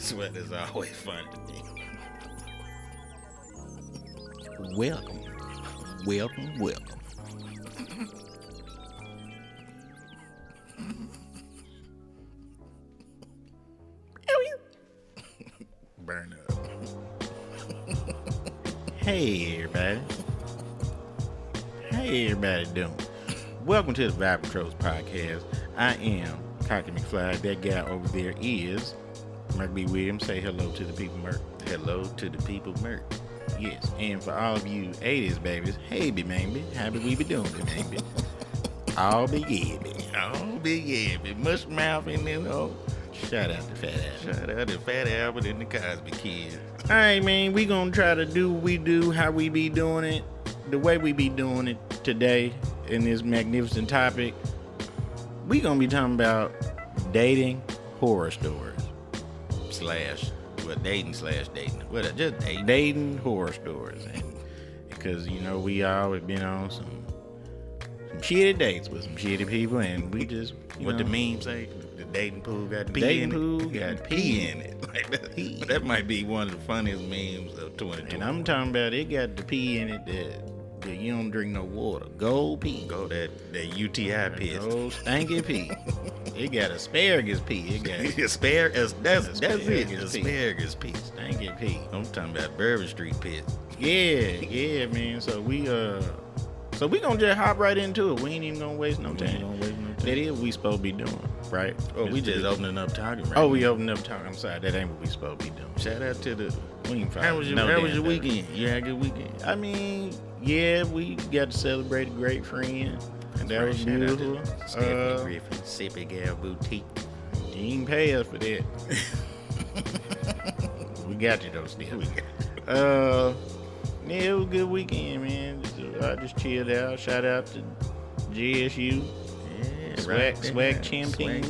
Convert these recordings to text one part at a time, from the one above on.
sweat is always funny to me. Welcome. Burn up. Hey everybody doing? Welcome to the Vibe Controls Podcast. I am Cocky McFly. That guy over there is Merk B. Williams. Say hello to the people, Merk. Hello to the people, Merk. Yes, and for all of you 80s babies, hey baby, how we be doing, baby? All be yabby. Mush mouth in this hole. Shout out to Fat Albert. Shout out to Fat Albert and the Cosby Kids. Alright, man, we gonna try to do what we do, how we be doing it, the way we be doing it today in this magnificent topic. We gonna be talking about dating horror stories. Dating. What, just dating? Dating horror stories. And because, you know, we all have been on some shitty dates with some shitty people, and we just, What the meme say? The dating pool got pee dating in pool it. got pee in it. Like that might be one of the funniest memes of 2020. And I'm talking about it got the pee in it that you don't drink no water. Gold pee. Go that UTI piss. Gold stinky pee. It got asparagus pee. It got Asparagus. That's it. Asparagus pee. Asparagus pee. Stinky pee. I'm talking about Bourbon Street piss. Yeah, man. So we gonna just hop right into it. We ain't even gonna waste no time. That is what we supposed to be doing, right? Oh, we just opening up talking right Oh, now. we opening up talking. I'm sorry, that ain't what we supposed to be doing. Shout out to the... We ain't How was your weekend? You had a good weekend? I mean, yeah, we got to celebrate a great friend, and that was Shout out beautiful. to Stephanie Griffin, Sippy Gal Boutique. You ain't pay us for that. We got you though, still. Yeah, it was a good weekend, man. I just chilled out. Shout out to GSU. Yeah, Swag champion.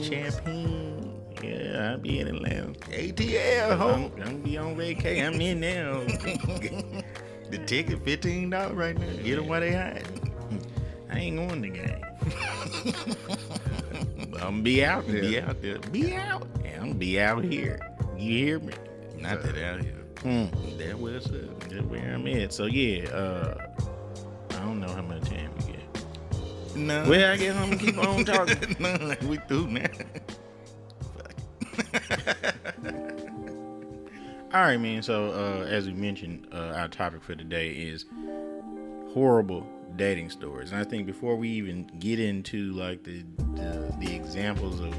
Yeah, I'll be in Atlanta. ATL, I'm be on vacay. I'm in now. The ticket $15 right now. Get them while they hide. I ain't going to the game. I'm be out there. Be out there. Be out. Yeah, I'm be out here. You hear me? Not that out here. That where it's at. That's where I'm at. So yeah, I don't know how much time we get. No. Well, I guess I'm gonna keep on talking. No, we through now. All right, man. So as we mentioned, our topic for today is horrible dating stories. And I think before we even get into like the examples of,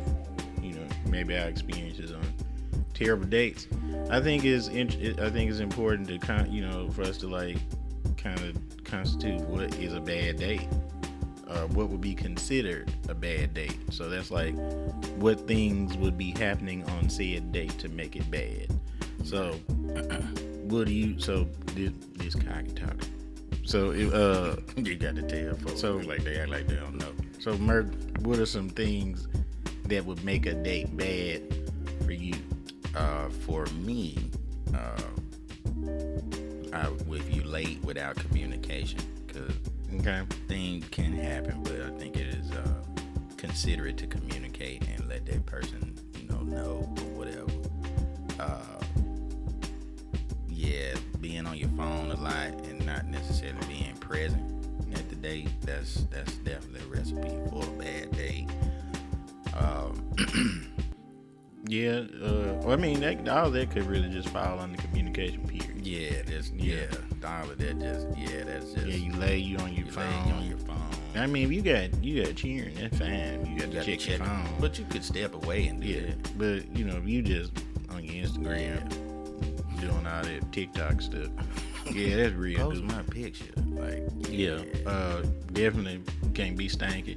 you know, maybe our experiences on terrible dates, I think it's important to for us to like kind of constitute what is a bad date. What would be considered a bad date. So that's like what things would be happening on said date to make it bad. So this cocky talk. So You got to tell folks like they act like they don't know. So Merk, what are some things that would make a date bad for you? For me, if you late without communication, because things can happen, but I think it is considerate to communicate and let that person, know or whatever. Being on your phone a lot and not necessarily being present at the date, that's definitely a recipe for a bad date. I mean, all that could really just fall under communication period. All of that that's just. Yeah, you on your phone. I mean, if you got cheering, that's fine. You got to check your phone. But you could step away and do that. But, if you just on your Instagram doing all that TikTok stuff, yeah, that's real. Post my picture. Definitely can't be stanky.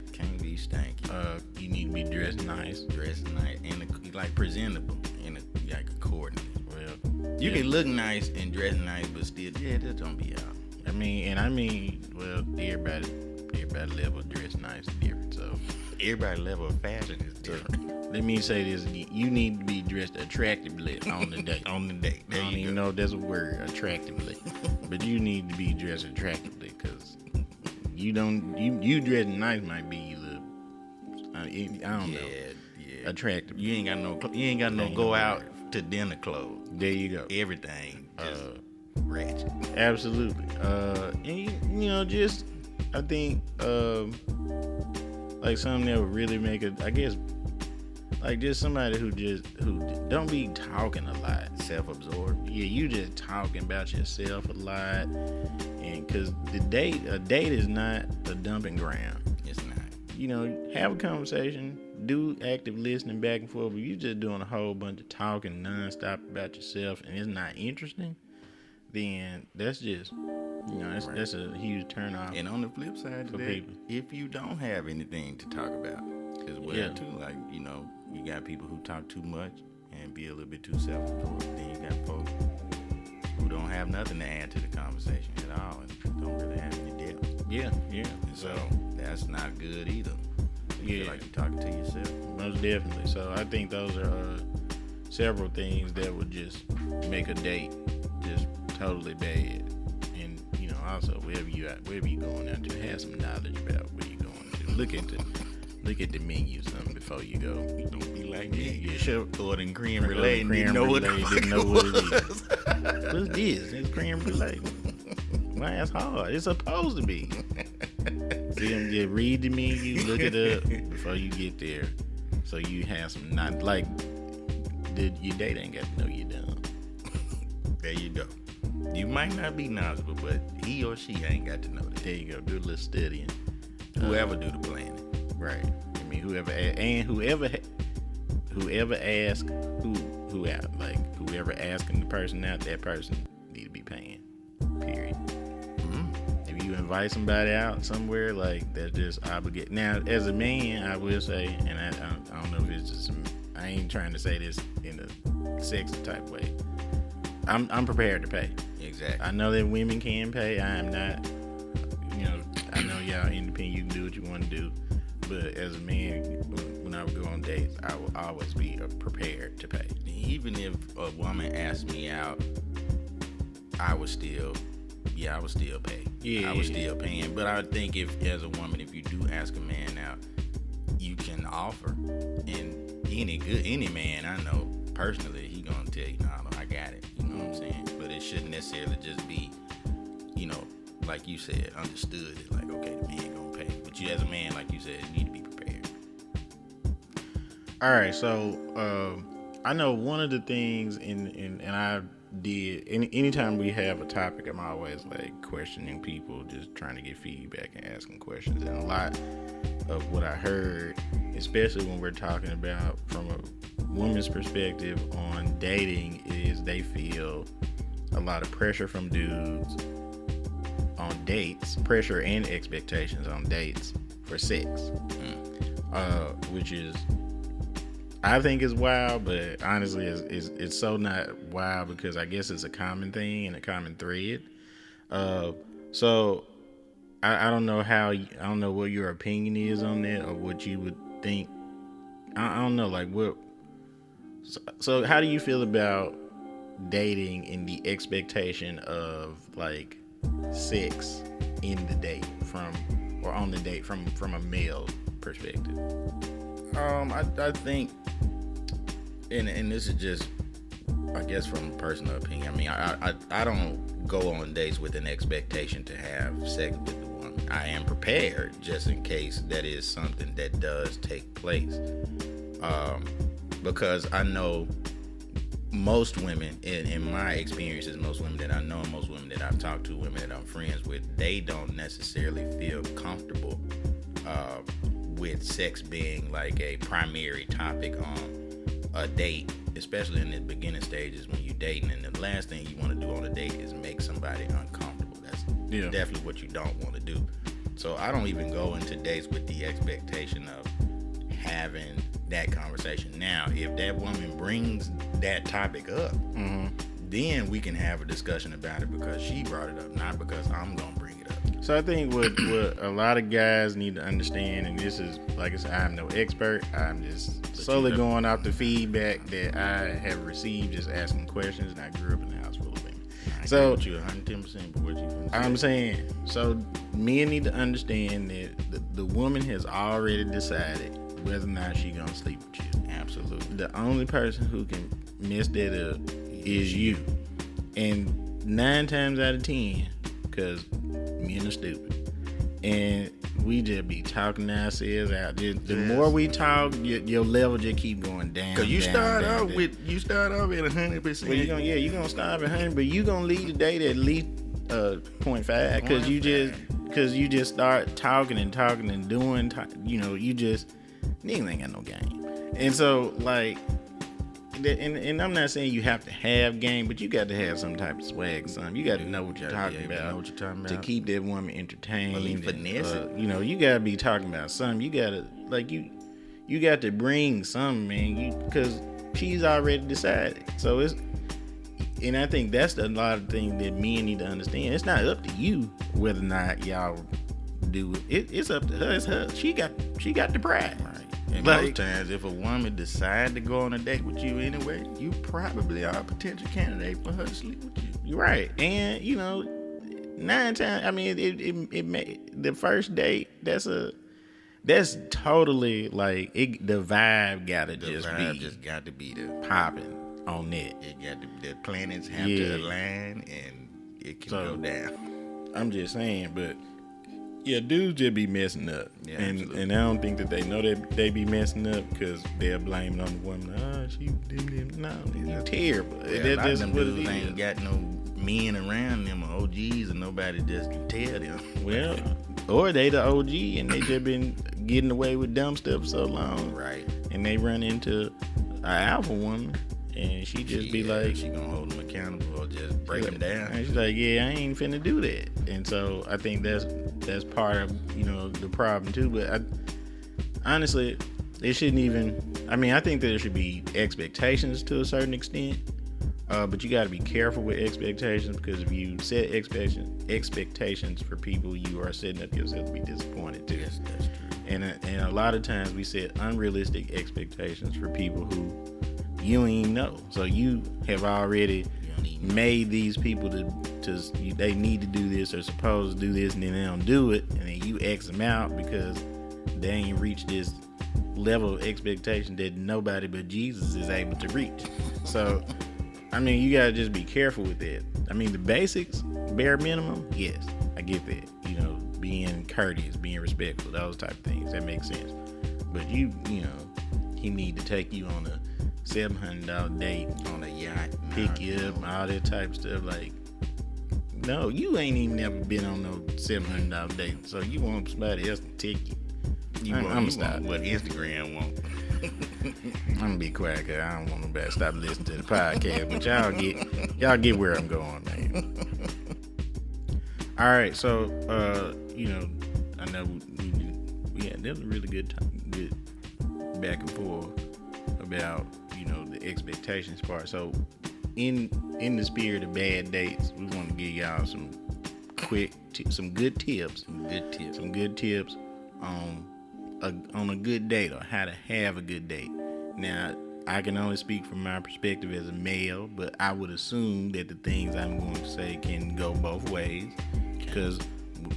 You need to be dressed nice. And like presentable and like accordingly. Well, you can look nice and dress nice, but still, that don't be out. Everybody level of dress nice is different. So everybody level of fashion is different. Let me say this: you need to be dressed attractively on the date. On the date, I don't even know if that's a word, attractively, but you need to be dressed attractively because you dressing nice might be I don't know. Yeah. Attractive. You ain't got no go out to dinner clothes. There you go. Everything just ratchet. Absolutely. And you know, just I think like something that would really make it, I guess, like just somebody who don't be talking a lot. Self-absorbed. Yeah, you just talking about yourself a lot, and because a date is not a dumping ground. It's not. You know, have a conversation, do active listening back and forth. But you just doing a whole bunch of talking nonstop about yourself, and it's not interesting, then that's just, you know, that's a huge turnoff. And on the flip side of that, if you don't have anything to talk about as well, too, like, you know, you got people who talk too much and be a little bit too self-absorbed. Then you got folks who don't have nothing to add to the conversation at all and don't really have any depth. Yeah. And so that's not good either. You feel like you're talking to yourself. Most definitely. So I think those are several things that would just make a date just totally bad. And, you know, also wherever you going out to, have some knowledge about where you're going to. Look at the menu something before you go. Don't be like me. You should ordering creme brulee and didn't know what it is. What's this? It's creme brulee. Why, that's hard. It's supposed to be. See them, just read the menu, look it up before you get there. So you have some, not like your date ain't got to know you dumb. There you go. You might not be knowledgeable, but he or she ain't got to know that. There you go. Do a little studying. Whoever do the planning. Right. I mean, whoever asks who out, like whoever asking the person out, that person need to be paying. Period. If you invite somebody out somewhere, like that's just obligated. Now, as a man, I will say, and I don't know if it's just, I ain't trying to say this in a sexy type way. I'm prepared to pay. Exactly. I know that women can pay. I am not. You know, I know y'all independent. You can do what you want to do. But as a man, when I would go on dates, I will always be prepared to pay. Even if a woman asked me out, I would still pay. I was still paying. But I think if, as a woman, if you do ask a man out, you can offer. And any man I know personally, he gonna tell you, no, I got it. You know what I'm saying? But it shouldn't necessarily just be, you know, like you said, understood. It's like, okay, the man gonna pay. But you, as a man, like you said, you need to be prepared. All right, so I know one of the things, and I did, anytime we have a topic, I'm always like questioning people, just trying to get feedback and asking questions. And a lot of what I heard, especially when we're talking about from a woman's perspective on dating, is they feel a lot of pressure from dudes on dates, pressure and expectations on dates for sex, which is, I think is wild, but honestly it's so not wild because I guess it's a common thing and a common thread. So I don't know I don't know what your opinion is on that or what you would think. I don't know, like what. So how do you feel about dating and the expectation of like sex in the date on the date from a male perspective? I think, and this is just, I guess, from personal opinion. I mean, I don't go on dates with an expectation to have sex with the woman. I am prepared just in case that is something that does take place, because I know most women, in my experiences, most women that I know, and most women that I've talked to, women that I'm friends with, they don't necessarily feel comfortable with sex being like a primary topic on a date, especially in the beginning stages when you're dating. And the last thing you want to do on a date is make somebody uncomfortable. That's definitely what you don't want to do. So I don't even go into dates with the expectation of having that conversation. Now, if that woman brings that topic up, then we can have a discussion about it because she brought it up, not because I'm going to bring it up. So I think what a lot of guys need to understand, and this is, like I said, I'm no expert. I'm just solely going off the feedback that I have received, just asking questions, and I grew up in a house full of women. So you 110%, but what you finna say? I'm saying, so men need to understand that the woman has already decided whether or not she's gonna sleep with you. Absolutely. The only person who can messed that up is you. And 9 times out of 10, because men are stupid. And we just be talking ourselves out. The more we talk, your level just keep going down. Cause you start off at 100%. Well, you're gonna start at 100, but you gonna lead the day at least 0.5 because you just start talking and doing. You just niggas ain't got no game. And so like, and I'm not saying you have to have game, but you got to have some type of swag, something. You got to know what you're talking about to keep that woman entertained. Finesse it. You got to be talking about something. You got to you got to bring something, man. Because she's already decided. So and I think that's a lot of things that men need to understand. It's not up to you whether or not y'all do it. It's up to her. It's her. She got the pride. Right. And most times, if a woman decides to go on a date with you anyway, you probably are a potential candidate for her to sleep with you. You're right. And 9 times, I mean, it may, the first date, that's totally like the vibe just got to be the popping on that. It got to, the planets have to align and it can go down. I'm just saying, but yeah, dudes just be messing up. Yeah, and I don't think that they know that they be messing up because they're blaming on the woman. She didn't. No, it's terrible. Yeah, that's just what it is. Ain't got no men around them or OGs and nobody just can tell them. Well, or they the OG and they just been getting away with dumb stuff so long. Right. And they run into an alpha woman and she just be like, she gonna hold them accountable or just break them down. And she's like, yeah, I ain't finna do that. And so I think that's part of the problem too. But honestly, it shouldn't even. I mean, I think that there should be expectations to a certain extent, but you got to be careful with expectations because if you set expectations for people, you are setting up yourself to be disappointed too. Yes, that's true. And a lot of times we set unrealistic expectations for people who you don't even know. So you have already made these people they need to do this or supposed to do this, and then they don't do it, and then you X them out because they ain't reached this level of expectation that nobody but Jesus is able to reach. So I mean, you gotta just be careful with that. I mean, the basics, bare minimum, yes, I get that. Being courteous, being respectful, those type of things, that makes sense. But he need to take you on a $700 date on a yacht, pick you up, all that type of stuff. Like, no, you ain't even never been on no $700 date, so you want somebody else to take you. I'm gonna stop. What Instagram want? I'm gonna be quiet because I don't want nobody to stop listening to the podcast. But y'all get where I'm going, man. All right, so I know we had a really good back and forth about the expectations part. So in the spirit of bad dates, we want to give y'all some good tips on a good date or how to have a good date. Now, I can only speak from my perspective as a male, but I would assume that the things I'm going to say can go both ways because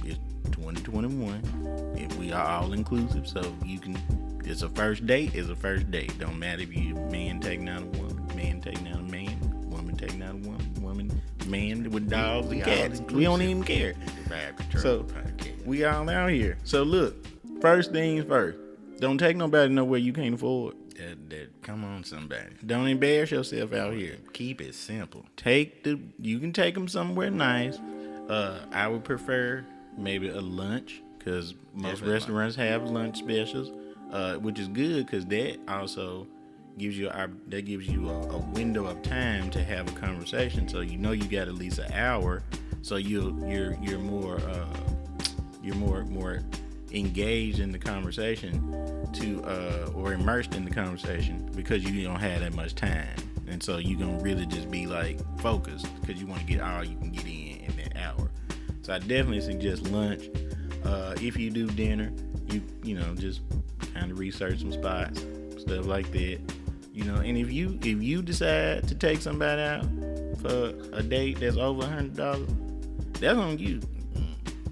it's 2021 and we are all inclusive, so it's a first date is a first date. Don't matter if you man taking out a woman, man taking out a man, woman taking out a woman, man with dogs and cats. We don't even care. So we all out here. So look, first things first. Don't take nobody nowhere you can't afford. Come on, somebody. Don't embarrass yourself out here. Keep it simple. You can take them somewhere nice. I would prefer maybe a lunch because most restaurants have lunch specials, which is good because that also gives you a window of time to have a conversation. So you got at least an hour, so you're more engaged in the conversation or immersed in the conversation because you don't have that much time, and so you're gonna really just be like focused because you want to get all you can get in that hour. So I definitely suggest lunch. If you do dinner, you just kind of research some spots, stuff like that. And if you decide to take somebody out for a date that's over $100, that's on you.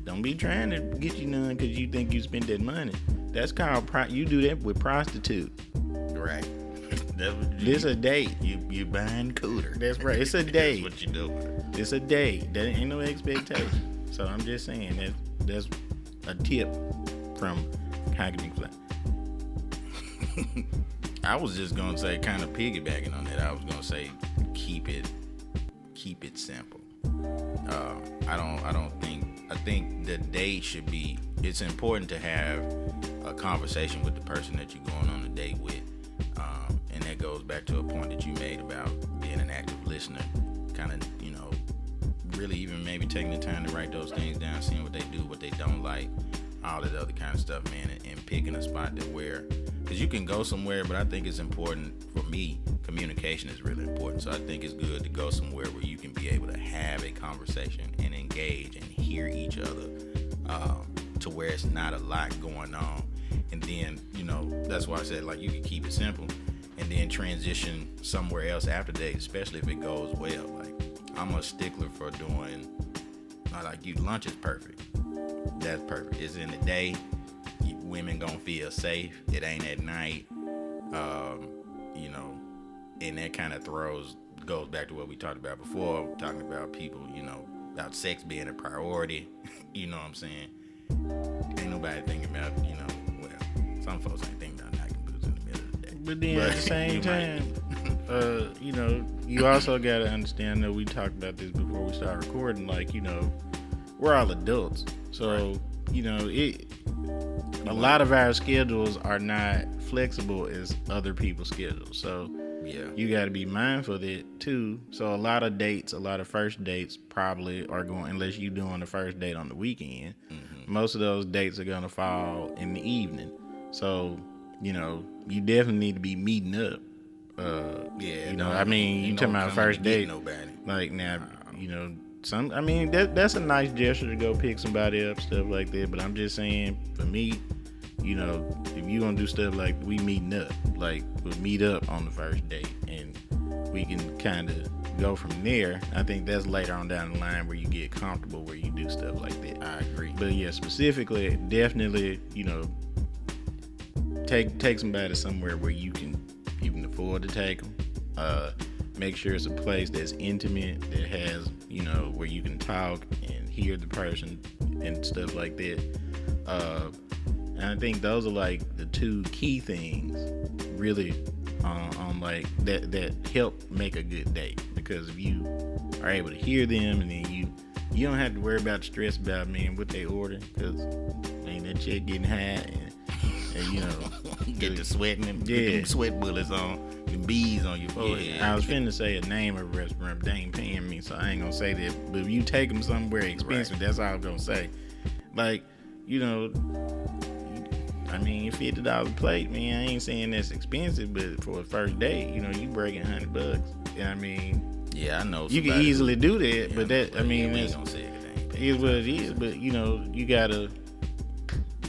Don't be trying to get you none because you think you spent that money. That's called you do that with prostitute. Right. This a date. You buying cooter. That's right. It's a date. That's what you doing. It's a date. There ain't no expectation. So I'm just saying that's a tip from Hackney Fly. I was just gonna say, kind of piggybacking on that. I was gonna say, keep it simple. I think the date should be. It's important to have a conversation with the person that you're going on a date with, and that goes back to a point that you made about being an active listener. Kind of, really even maybe taking the time to write those things down, seeing what they do, what they don't like, all that other kind of stuff, man, and picking a spot that where, because you can go somewhere, but I think it's important for me. Communication is really important, so I think it's good to go somewhere where you can be able to have a conversation and engage and hear each other, to where it's not a lot going on. And then, that's why I said, like, you can keep it simple and then transition somewhere else after that, especially if it goes well. Like, I'm a stickler for doing, lunch is perfect. That's perfect. It's in the day. Women gonna feel safe. It ain't at night. And that kind of goes back to what we talked about before, talking about people, about sex being a priority. You know what I'm saying? Ain't nobody thinking about, some folks ain't thinking about knocking boots in the middle of the day. But then at the same time, you also got to understand that we talked about this before we start recording, like, we're all adults. So, right. A lot of our schedules are not flexible as other people's schedules. So, yeah, you got to be mindful of it too. So a lot of first dates probably are going, unless you're doing the first date on the weekend, most of those dates are going to fall in the evening. So, you definitely need to be meeting up. You talking about first date. Nobody. Like now, that's a nice gesture to go pick somebody up, stuff like that. But I'm just saying, for me, if you gonna do stuff like we meeting up, like we'll meet up on the first date and we can kind of go from there. I think that's later on down the line where you get comfortable, where you do stuff like that. I agree. But yeah, specifically, definitely, take somebody somewhere where you can afford to take them. Make sure it's a place that's intimate, that has, where you can talk and hear the person and stuff like that. And I think those are like the two key things really on like that help make a good date. Because if you are able to hear them, and then you don't have to worry about stress about, man, what they order, because that chick getting high and get to sweating and get them sweat bullets on, the bees on your forehead. Yeah, I was finna say a name of a restaurant, but they ain't paying me, so I ain't gonna say that. But if you take them somewhere expensive, right, that's all I'm gonna say. Like, $50 a plate, man. I ain't saying that's expensive, but for a first date, you breaking $100. Yeah, I know. You can easily do that, but that, we ain't gonna say it is what it is. But you gotta,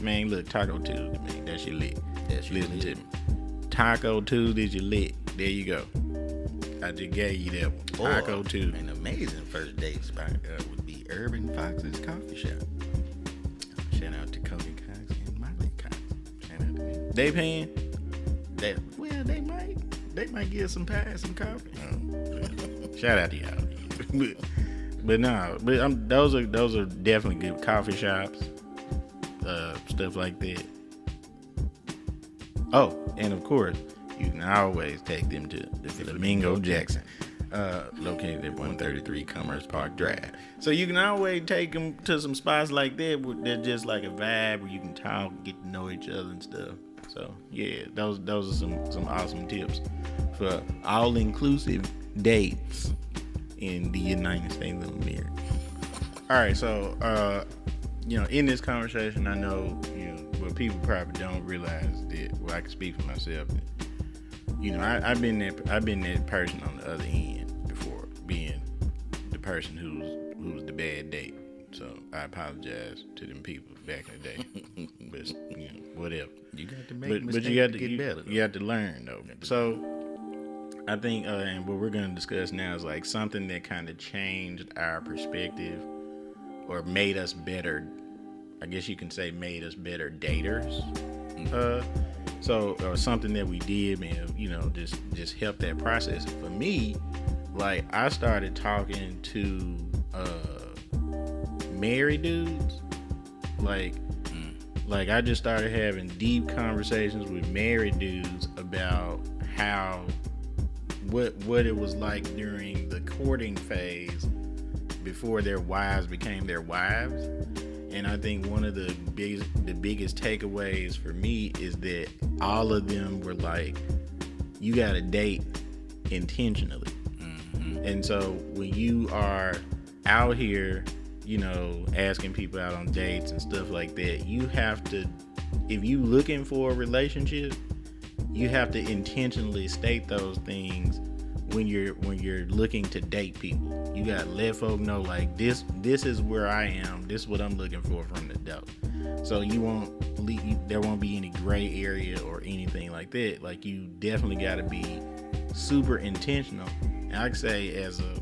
man. Look, Taco Tuesday, man. That's your lick. Listen to me. Taco Tuesday's your lick. There you go. I just gave you that one. Taco Tuesday. An amazing first date spot would be Urban Fox's Coffee Shop. Shout out to Cody Cox and Miley Cox. Shout out to them. They paying? They might get some pie, some coffee. Shout out to y'all. But those are definitely good coffee shops, stuff like that. Oh, and of course, you can always take them to the Flamingo Jackson, located at 133 Commerce Park Drive. So you can always take them to some spots like that they're just like a vibe where you can talk, get to know each other and stuff. So yeah, those are some awesome tips for all-inclusive dates in the United States of America. All right, so in this conversation, I know what people probably don't realize that. Well, I can speak for myself. I've been that person on the other end before, being the person who's the bad date. So I apologize to them people back in the day. But whatever. You got to make mistakes, but you got to get better. You have to learn though. So I think, and what we're going to discuss now is like something that kind of changed our perspective or made us better. I guess you can say made us better daters. So, or something that we did, man, just help that process. For me, like, I started talking to married dudes, like I just started having deep conversations with married dudes about how what it was like during the courting phase before their wives became their wives. And I think one of the biggest takeaways for me is that all of them were like, you gotta date intentionally. And so when you are out here, asking people out on dates and stuff like that, you have to, if you looking for a relationship, you have to intentionally state those things when you're looking to date people. You gotta let folk know, like, this is where I am, this is what I'm looking for from the dope. So there won't be any gray area or anything like that. Like, you definitely gotta be super intentional. And I could say as a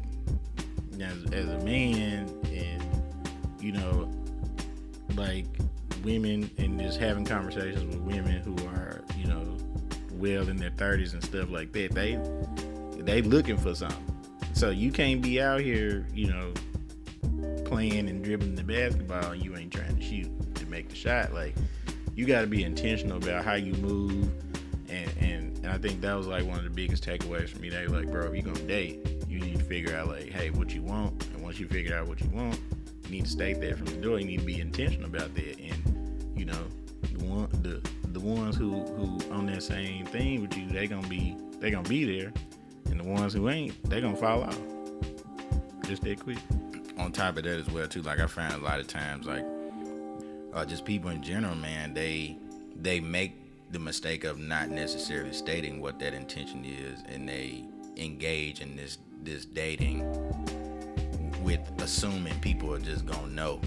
man, and like, women, and just having conversations with women who are well in their 30s and stuff like that, they looking for something. So you can't be out here playing and dribbling the basketball and you ain't trying to shoot to make the shot. Like, you got to be intentional about how you move. And I think that was like one of the biggest takeaways for me. They were like, bro, if you're gonna date, you need to figure out, like, hey, what you want. And once you figure out what you want, you need to state that from the door. You need to be intentional about that. And the ones who on that same thing with you, they gonna be there. And the ones who ain't, they gonna fall off just that quick. On top of that as well too, like, I find a lot of times, like, just people in general, man, they make the mistake of not necessarily stating what that intention is, and they engage in this dating with assuming people are just gonna know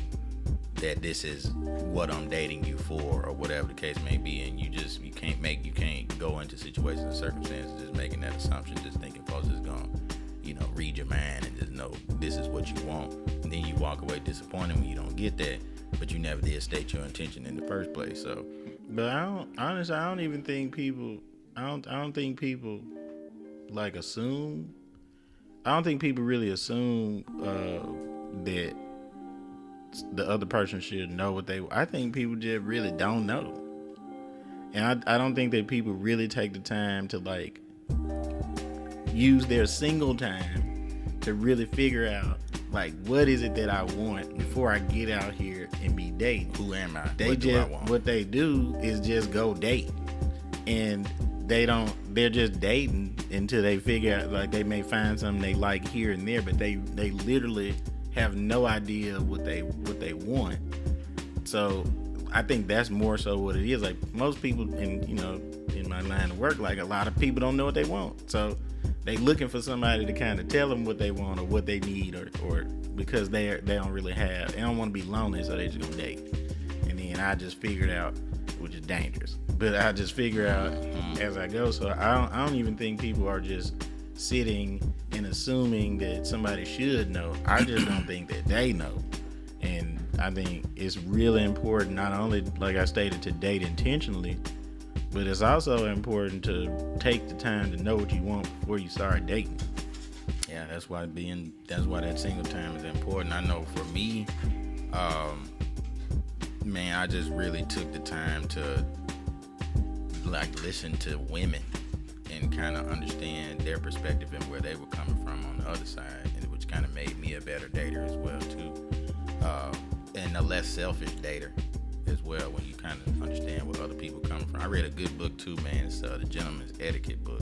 that this is what I'm dating you for, or whatever the case may be. And you can't go into situations and circumstances just making that assumption, just thinking folks is gonna read your mind and just know this is what you want, and then you walk away disappointed when you don't get that, but you never did state your intention in the first place. So, but I don't even think people, I don't think people like assume. I don't think people really assume that the other person should know what they. I think people just really don't know, and I don't think that people really take the time to, like, use their single time to really figure out, like, what is it that I want before I get out here and be dating. Who am I? What they do is just go date, and they're just dating until they figure out, like, they may find something they like here and there, but they literally have no idea what they want. So I think that's more so what it is. Like, most people in my line of work, like, a lot of people don't know what they want. So they looking for somebody to kind of tell them what they want or what they need, or because they don't really have, they don't want to be lonely, so they just gonna date. And then I just figured out, which is dangerous, but I just figure out as I go. So I don't even think people are just sitting and assuming that somebody should know. I just don't think that they know. And I think it's really important, not only, like I stated, to date intentionally, but it's also important to take the time to know what you want before you start dating. Yeah, that's why that single time is important. I know for me, man, I just really took the time to, like, listen to women and kind of understand their perspective and where they were coming from on the other side, and which kind of made me a better dater as well too, and a less selfish dater as well, when you kind of understand where other people come from. I read a good book too, man. It's the Gentleman's Etiquette book.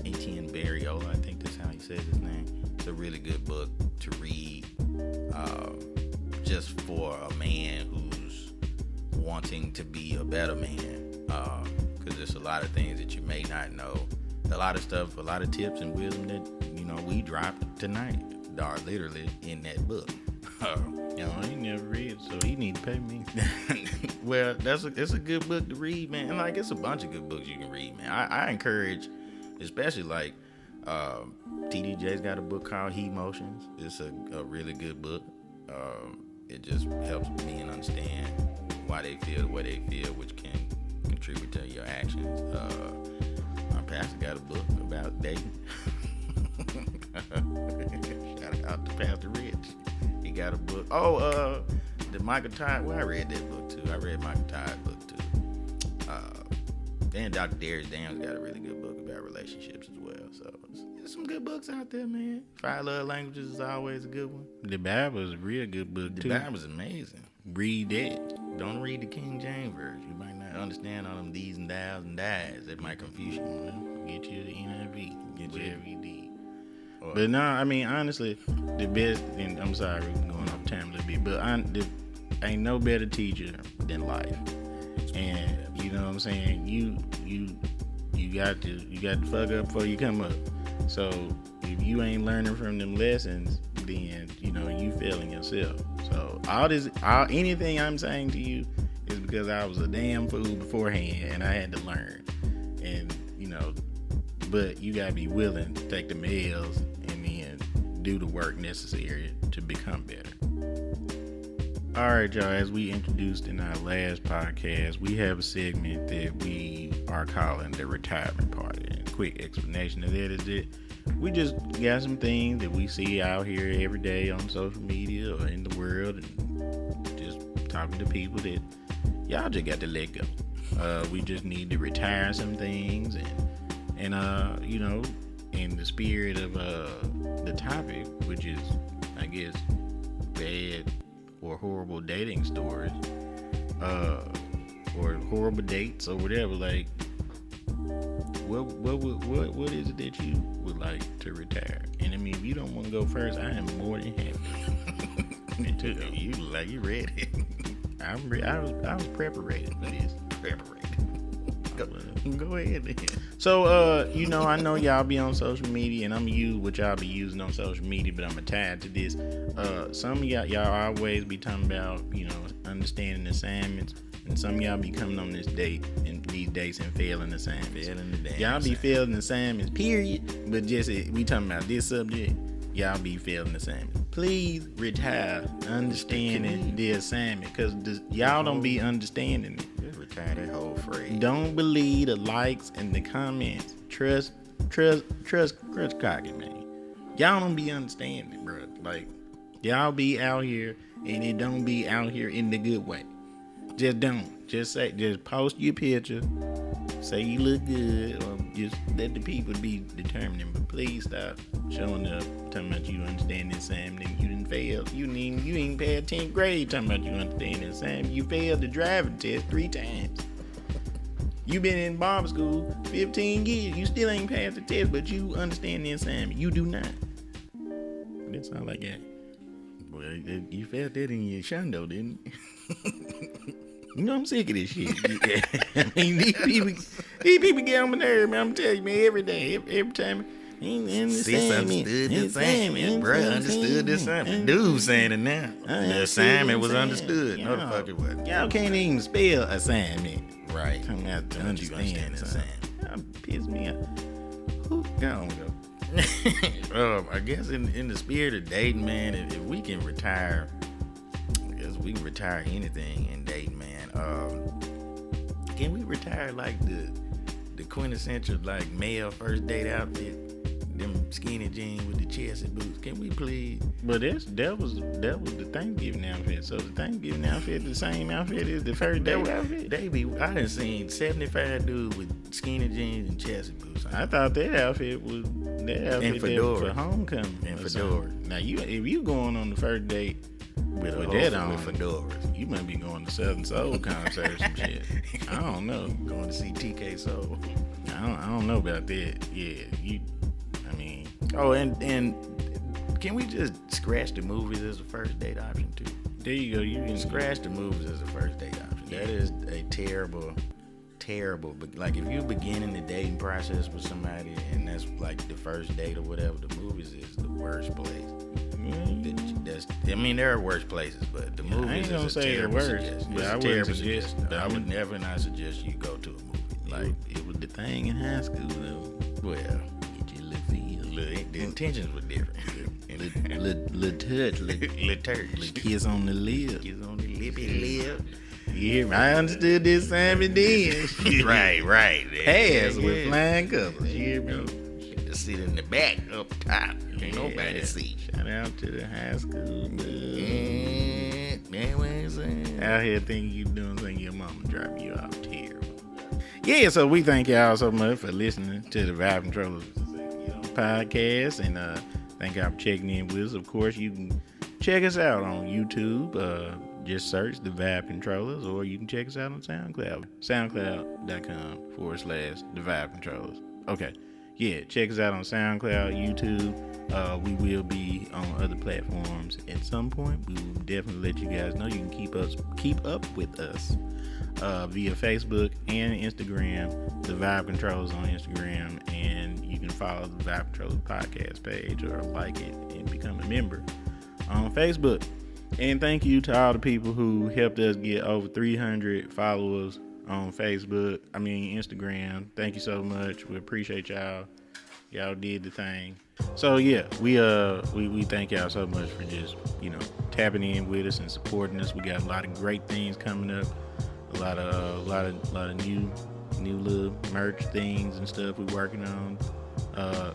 Etienne Barriola, I think that's how he says his name. It's a really good book to read, just for a man who's wanting to be a better man. Because there's a lot of things that you may not know. A lot of stuff, a lot of tips and wisdom that we dropped tonight are literally in that book. He never read, so he need to pay me. Well, it's a good book to read, man. And, like, it's a bunch of good books you can read, man. I encourage, especially, like, TDJ's got a book called He Motions. It's a really good book. It just helps me understand why they feel the way they feel, which can contribute to your actions. My pastor got a book about dating. Shout out to Pastor Rich. He got a book. The Michael Todd. Well, I read that book too. I read Michael Todd's book too. And Dr. Darius Dams got a really good book about relationships as well. So there's some good books out there, man. 5 Love Languages is always a good one. The Bible is a real good book too. The Bible's amazing. Read that. Don't read the King James version. You might not understand all them these and thous and thys. It might confuse you. Well, get you the NIV. Get you every D. But no, I mean, honestly, the best, and I'm sorry, we're going off time a little bit, but ain't no better teacher than life. And you know what I'm saying? You got to fuck up before you come up. So if you ain't learning from them lessons, then you failing yourself. So anything I'm saying to you is because I was a damn fool beforehand and I had to learn. And but you gotta be willing to take the L's and then do the work necessary to become better. All right, y'all, as we introduced in our last podcast, we have a segment that we are calling the retirement party. And a quick explanation of that is that we just got some things that we see out here every day on social media or in the world, and just talking to people that y'all just got to let go. We just need to retire some things, and in the spirit of the topic, which is, I guess, bad or horrible dating stories, or horrible dates or whatever. Like, what is it that you would like to retire? And I mean, if you don't want to go first, I am more than happy. You ready? I was preparated for this. Go ahead then. So, I know y'all be on social media, and I'm gonna use what y'all be using on social media, but I'm attached to this. Some of y'all always be talking about, understanding assignments, and some of y'all be coming on these dates and failing assignments. Y'all be failing assignments, period. But just we talking about this subject, y'all be failing assignments. Please retire understanding the assignment, because y'all don't be understanding it. That whole phrase. Don't believe the likes and the comments. Trust cocky, man. Y'all don't be understanding, bro. Like, y'all be out here, and it don't be out here in the good way. Just don't. Just post your picture, say you look good, or just let the people be determining. But please stop showing up talking about you understand this assignment and you didn't fail. You ain't passed 10th grade talking about you understand this assignment. You failed the driving test 3 times. You been in barber school 15 years. You still ain't passed the test, but you understand the assignment. You do not. That's all I got. Well, you felt that in your shundo, didn't you? I'm sick of this shit. I mean, these people get on my nerves, man. I'm telling you, man, every day, every time. Sis understood the assignment. Bro, understood the assignment. Dude saying it now. The assignment was understood. No, the fuck it wasn't. Y'all can't even spell assignment. Right. Talking about to understand the assignment. That pissed me off. Go. I guess in the spirit of dating, man, if we can retire, I guess we can retire anything in dating, man. Can we retire like the quintessential like male first date outfit? Them skinny jeans with the Chelsea boots. Can we please? But that was the Thanksgiving outfit. So the Thanksgiving outfit the same outfit as the first date outfit? I done seen 75 dudes with skinny jeans and Chelsea boots. I thought that outfit was for homecoming and fedoras. Now if you going on the first date with that on, with fedoras, you might be going to Southern Soul concert or some shit. I don't know. Going to see TK Soul. I don't know about that. Yeah, Oh, and can we just scratch the movies as a first date option too? There you go. You can scratch the movies as a first date option. Yeah. That is a terrible. But like, if you're beginning the dating process with somebody and that's like the first date or whatever, the movies is the worst place. There are worse places, but the movies is a terrible suggestion. But I would never not suggest you go to a movie. Like, it was the thing in high school though. Well, the intentions were different. Little touch, little kiss on the lip. Kiss on the lippy lip. You hear me? I understood this Sammy then. right. Has with flying colors. You hear me? To sit in the back up top. Ain't nobody see. Shout out to the high school. Man, what is that? Out here thinking you doing something your mama drop you off. Terrible. Yeah, so we thank y'all so much for listening to the Vibe Controllers podcast, and thank y'all for checking in with us. Of course, you can check us out on YouTube. Just search the Vibe Controllers, or you can check us out on SoundCloud. SoundCloud.com/the Vibe Controllers. Okay. Yeah, check us out on SoundCloud, YouTube. We will be on other platforms at some point. We will definitely let you guys know. You can keep up with us via Facebook and Instagram. The Vibe Controllers on Instagram, and you can follow the Vibe Controllers podcast page or like it and become a member on Facebook. And thank you to all the people who helped us get over 300 followers on Instagram. Thank you so much. We appreciate y'all. Y'all did the thing. So yeah, we thank y'all so much for just, tapping in with us and supporting us. We got a lot of great things coming up. A lot of new little merch things and stuff we're working on.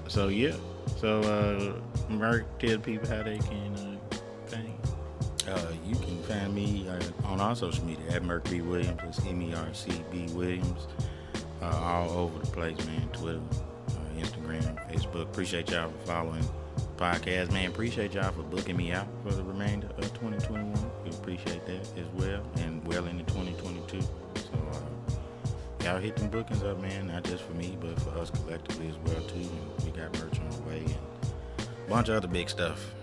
So yeah. So Merc, tell people how they can find you. You can find me on all social media at Merc B. Williams. It's MERCB Williams. All over the place, man. Twitter, Instagram, Facebook. Appreciate y'all for following the podcast, man. Appreciate y'all for booking me out for the remainder of 2021. We appreciate that as well, and well into 2022. So y'all hit them bookings up, man. Not just for me, but for us collectively as well too. And we got merch on the way and a bunch of other big stuff.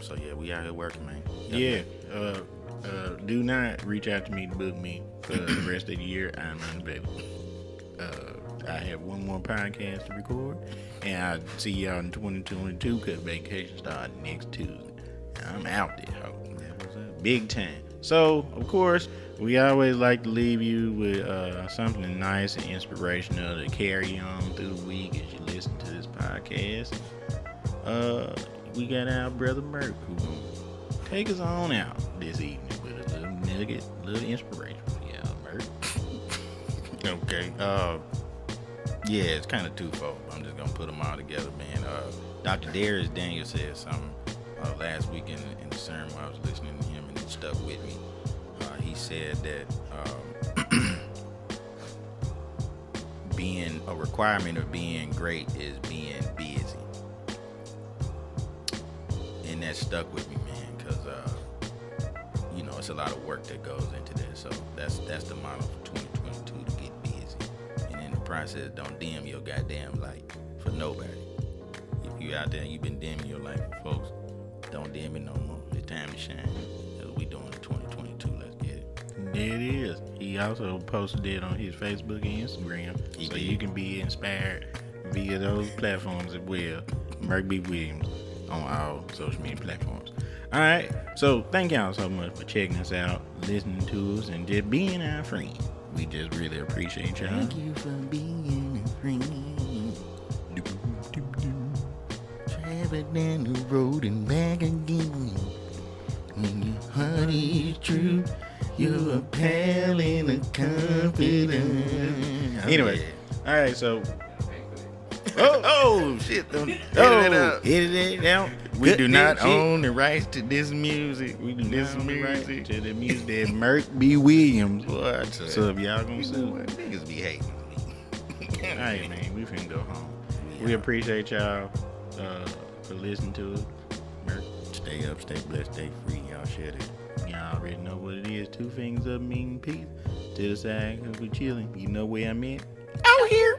So yeah, we out here working, man. Yeah. Do not reach out to me to book me for the rest of the year. I'm unavailable. I have one more podcast to record, and I'll see y'all in 2022 because vacation starts next Tuesday. I'm out there, ho. That was big time. So, of course, we always like to leave you with something nice and inspirational to carry on through the week as you listen to this podcast. We got our brother Merc who gonna take us on out this evening with a little nugget, little inspiration for y'all, Merc. Okay. Yeah, it's kind of twofold. I'm just gonna put them all together, man. Dr. Darius Daniel said something last week in the sermon when I was listening to him, and it stuck with me. He said that being a requirement of being great is being busy, and that stuck with me, man, because it's a lot of work that goes into this. So that's the model for 2022, to get busy, and in the process, don't dim your goddamn light for nobody. If you out there and you've been dimming your light for folks, don't dim it no more. It's time to shine. That's what we doing in 2022. Let's get it. There it is. He also posted it on his Facebook and Instagram, so you can be inspired via those platforms as well. Merc B. Williams on all social media platforms. All right, so thank y'all so much for checking us out, listening to us, and just being our friend. We just really appreciate y'all. Thank you for being a friend. Travel down the road and back again. When your heart is true, you're a pal in a confidence. Anyway, all right, so. Oh shit! Edit it out. We do not own the rights to this music. We do not own the rights to the music that Merc B. Williams. So if y'all gonna sue, niggas be hating me. All right, man, we finna go home. Yeah. We appreciate y'all for listening to us. Merc, stay up, stay blessed, stay free. Y'all share it. Y'all already know what it is. Two fingers up meaning peace. To the side, cause we chilling. You know where I'm at? Out here.